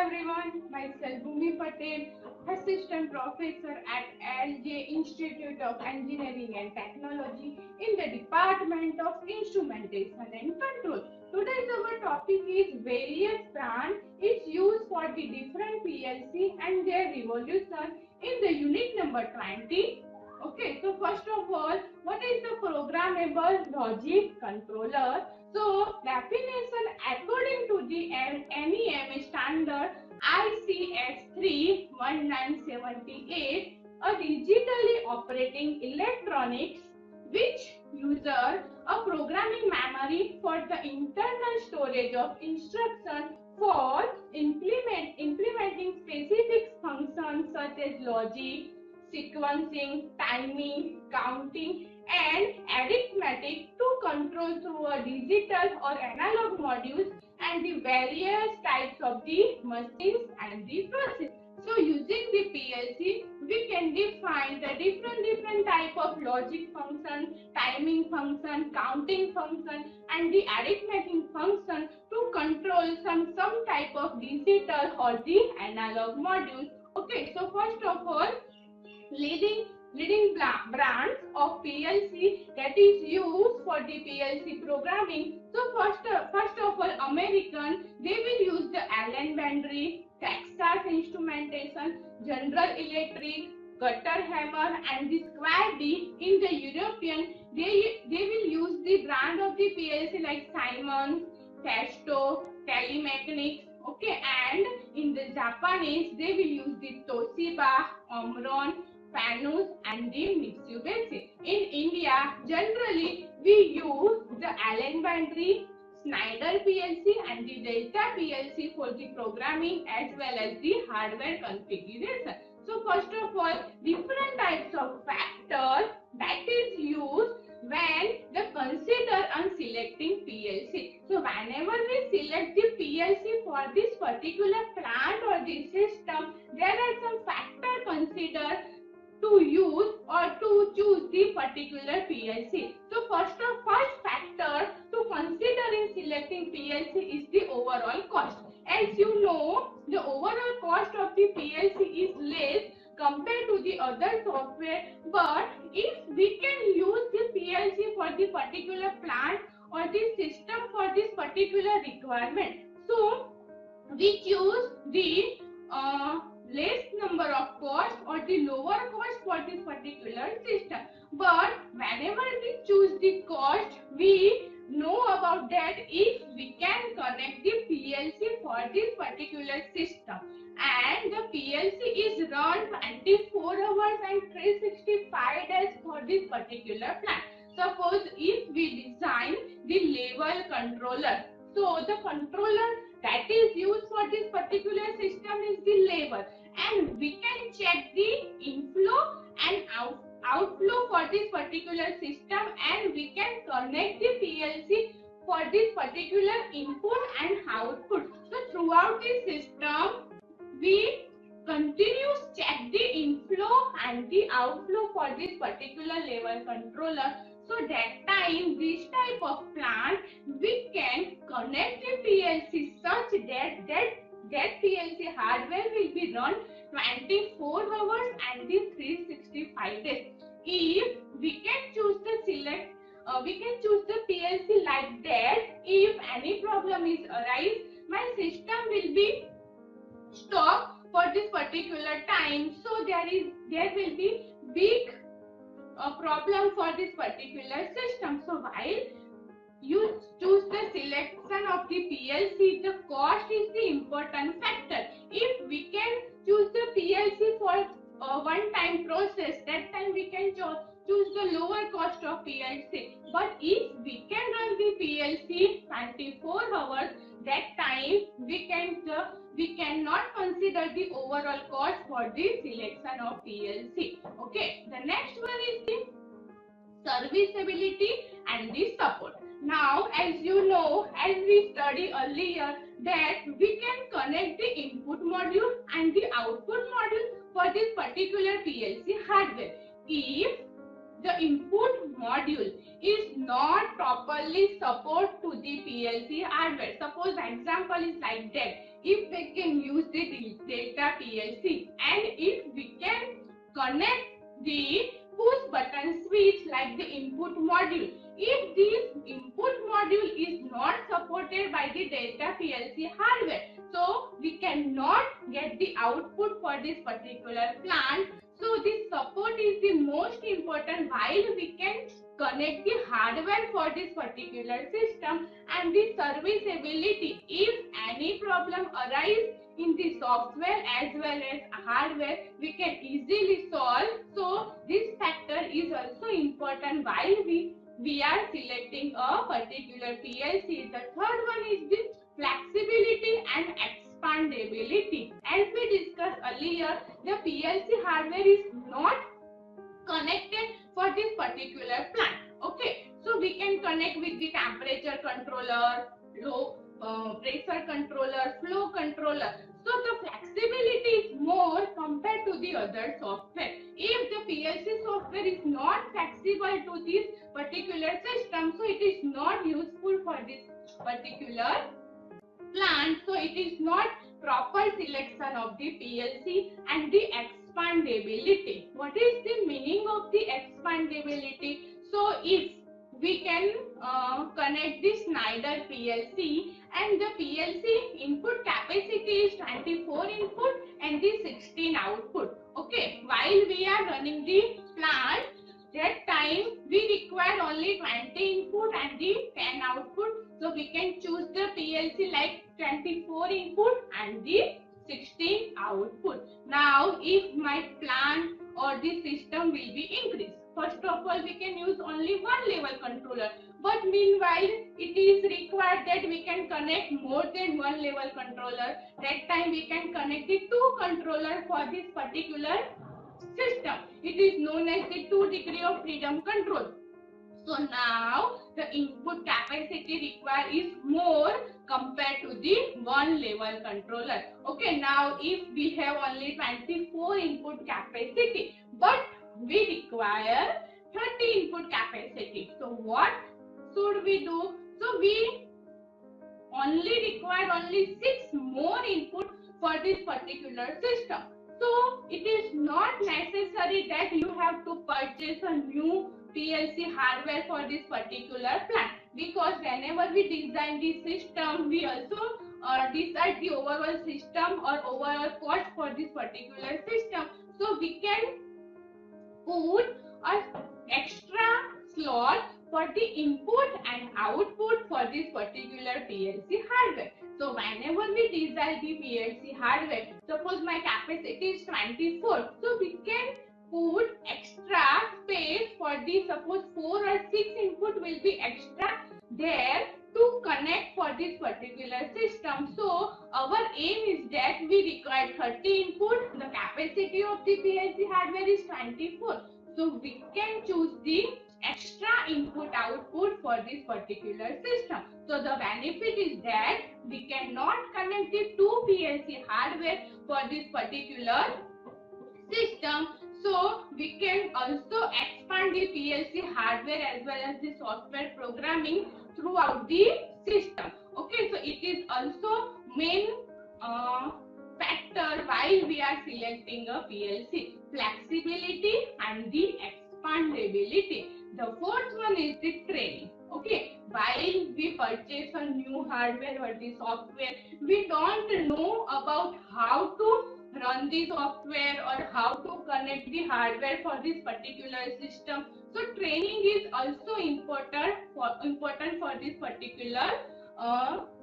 everyone, myself Bhumi Patel, Assistant Professor at LJ Institute of Engineering and Technology in the Department of Instrumentation and Control. Today's our topic is various brand its use for the different PLC and their evolution in the unit number 20. Okay, so first of all, what is the programmable logic controller? So, definition according to the NEM standard ICS 31978, a digitally operating electronics which uses a programming memory for the internal storage of instructions for implementing specific functions such as logic, sequencing, timing, counting, and arithmetic to control through a digital or analog modules and the various types of the machines and the process. So using the PLC, we can define the different type of logic function, timing function, counting function, and the arithmetic function to control some type of digital or the analog modules. Okay, so first of all, leading brands of PLC that is used for the PLC programming. So first of all, American, they will use the Allen Bradley, Texas Instrumentation, General Electric, Gutter Hammer, and the Square D. In the European, they will use the brand of the PLC like Siemens, Festo, Telemecanics. Okay, and in the Japanese, they will use the Toshiba, Omron, Fanus, and the Mitsubishi. In India, generally we use the Allen Bradley, Schneider PLC, and the Delta PLC for the programming as well as the hardware configuration. So first of all, different types of factors that is used when the consider on selecting PLC. So whenever we select the PLC for this particular plant or the system, there are some factors considered to use or to choose the particular PLC. So first factor to consider in selecting PLC is the overall cost. As you know, the overall cost of the PLC is less compared to the other software, but if we can use the PLC for the particular plant or the system for this particular requirement, so we choose the less number of cost or the lower cost for this particular system. But whenever we choose the cost, we know about that if we can connect the PLC for this particular system and the PLC is run 24 hours and 365 days for this particular plant. Suppose if we design the level controller, so the controller that is used for this particular system is the level, and we can check the inflow and outflow for this particular system, and we can connect the PLC for this particular input and output. So throughout the system, we continuously check the inflow and the outflow for this particular level controller. So that time, this type of plant, we can connect the PLC such that PLC hardware will be run 24 hours and the 365 days. If we can choose the PLC like that, if any problem is arise, my system will be stopped for this particular time. So there will be big problem for this particular system. So while you choose the selection of the PLC, the cost is the important factor. If we can choose the PLC for a one-time process, that time we can choose the lower cost of PLC. But if we can run the PLC 24 hours, that time we cannot consider the overall cost for the selection of PLC. Okay, the next one is the serviceability and the support. Now, as you know, as we studied earlier, that we can connect the input module and the output module for this particular PLC hardware. If the input module is not properly support to the PLC hardware, suppose example is like that. if we can use the data PLC, and if we can connect the push button switch like the input module. If this input module is not supported by the data PLC hardware, so we cannot get the output for this particular plant. So this support is the most important while we can connect the hardware for this particular system, and the serviceability. If any problem arises in the software as well as hardware, we can easily solve. So this factor is also important while we are selecting a particular PLC. The third one is the flexibility and expandability. As we discussed earlier, the PLC hardware is not connected for this particular plant. Okay, so we can connect with the temperature controller, low pressure controller, flow controller. So the flexibility is more compared to the other software. If the PLC software is not flexible to this particular system, so it is not useful for this particular plant. So it is not proper selection of the PLC. And the expandability. What is the meaning of the expandability? So if we can connect the Schneider PLC, and the PLC input capacity is 24 input and the 16 output. Okay, while we are running the plant, that time we require only 20 input and the 10 output. So we can choose the PLC like 24 input and the 16 output. Now if my plant or the system will be increased, first of all we can use only one level controller, but meanwhile it is required that we can connect more than one level controller. That time we can connect the two controller for this particular system. It is known as the 2 degree of freedom control. So now the input capacity required is more compared to the one level controller. Okay, now if we have only 24 input capacity, but we require 30 input capacity. So what should we do? So we only require only 6 more input for this particular system. So it is not necessary that you have to purchase a new PLC hardware for this particular plant, because whenever we design the system, we also decide the overall system or overall cost for this particular system. So we can put an extra slot for the input and output for this particular PLC hardware. So whenever we design the PLC hardware, suppose my capacity is 24, so we can put extra space for the, suppose 4 or 6 input will be extra there to connect for this particular system. So our aim is that we require 30 input. The capacity of the PLC hardware is 24. So we can choose the extra input output for this particular system. So the benefit is that we cannot connect the two PLC hardware for this particular system. So we can also expand the PLC hardware as well as the software programming throughout the system. Okay, so it is also main factor while we are selecting a PLC: flexibility and the expandability. The fourth one is the training. Okay, while we purchase a new hardware or the software, we don't know about how to run the software or how to connect the hardware for this particular system. So training is also important for this particular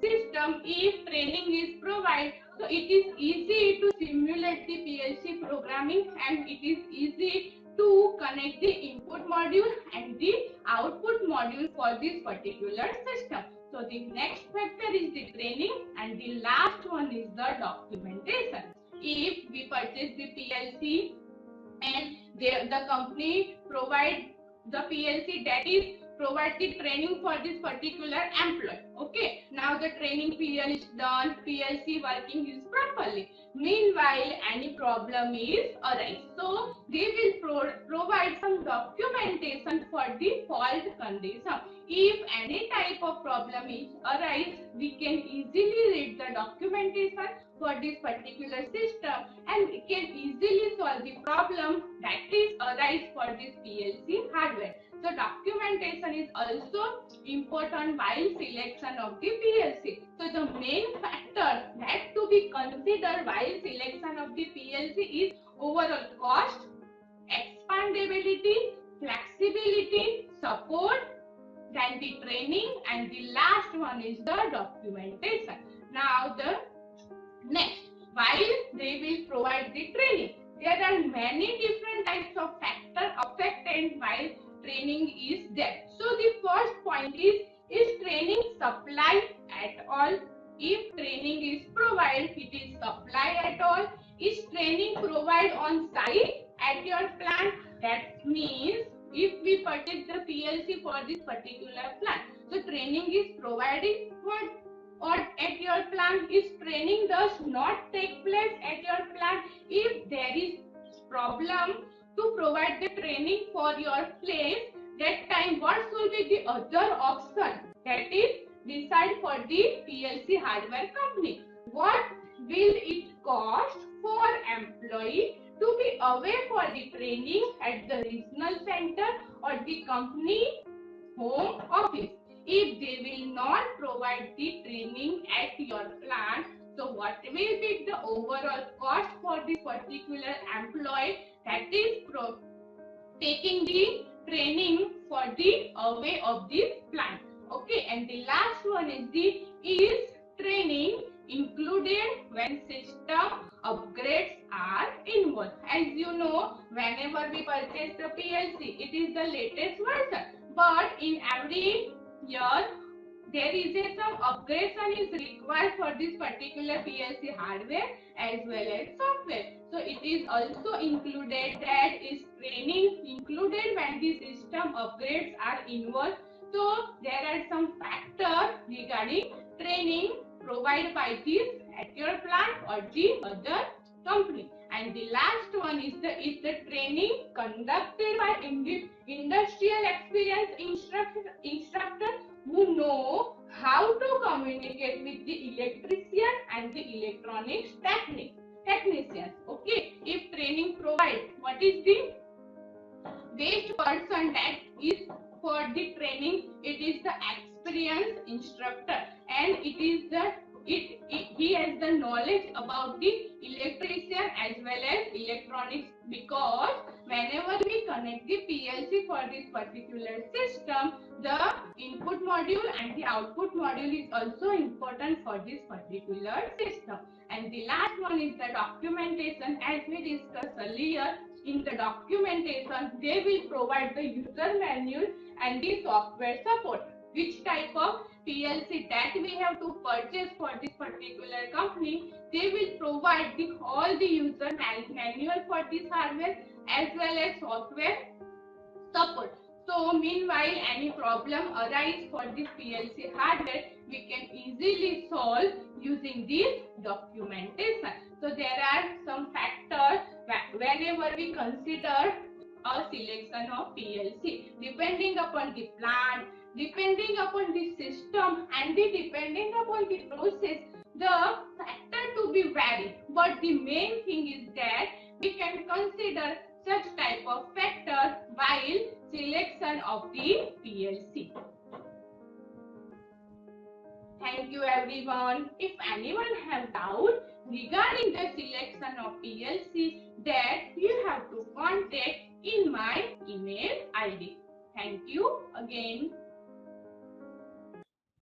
system. If training is provided, so it is easy to simulate the PLC programming, and it is easy to connect the input module and the output module for this particular system. So the next factor is the training, and the last one is the documentation. If we purchase the PLC and the company provide the PLC that is provide the training for this particular employee. Okay, now the training period is done, PLC working is properly. Meanwhile, any problem is arise. So they will provide some documentation for the fault condition. If any type of problem is arise, we can easily read the documentation for this particular system and we can easily solve the problem that is arise for this PLC hardware. So documentation is also important while selection of the PLC. So the main factor that to be considered while selection of the PLC is overall cost, expandability, flexibility, support, then the training, and the last one is the documentation. Now the next, while they will provide the training, there are many different types of factors affected while training is there. So the first point is training supply at all? If training is provided, it is supply at all. Is training provided on site at your plant? That means if we purchase the PLC for this particular plant, so training is provided or at your plant. Is training does not take place at your plant? If there is problem to provide the training for your place, that time what should be the other option? That is decide for the PLC hardware company. What will it cost for employee to be away for the training at the regional center or the company home office? If they will not provide the training at your plant, so what will be the overall cost for this particular employee that is taking the training for the away of the plant? Okay, and the last one is training included when system upgrades are involved. As you know, whenever we purchase the PLC, it is the latest version, but in every year there is some upgradation is required for this particular PLC hardware as well as software. So it is also included, that is training included when the system upgrades are involved. So there are some factors regarding training provided by this at your plant or the other company. And the last one is the training conducted by industrial experienced instructor who know how to communicate with the electrician and the electronics technicians. Okay, if training provided, what is the best person that is for the training? It is the experienced instructor, and he has the knowledge about the electrician as well as electronics, because whenever we connect the PLC for this particular system, the input module and the output module is also important for this particular system. And the last one is the documentation. As we discussed earlier, in the documentation they will provide the user manual and the software support. Which type of PLC that we have to purchase for this particular company, they will provide all the user manual for this hardware as well as software support. So meanwhile any problem arise for this PLC hardware, we can easily solve using this documentation. So there are some factors whenever we consider a selection of PLC, depending upon the plant, depending upon the system, and depending upon the process, the factor to be varied. But the main thing is that we can consider such type of factors while selection of the PLC. Thank you everyone. If anyone have doubt regarding the selection of PLC, that you have to contact in my email ID. Thank you again.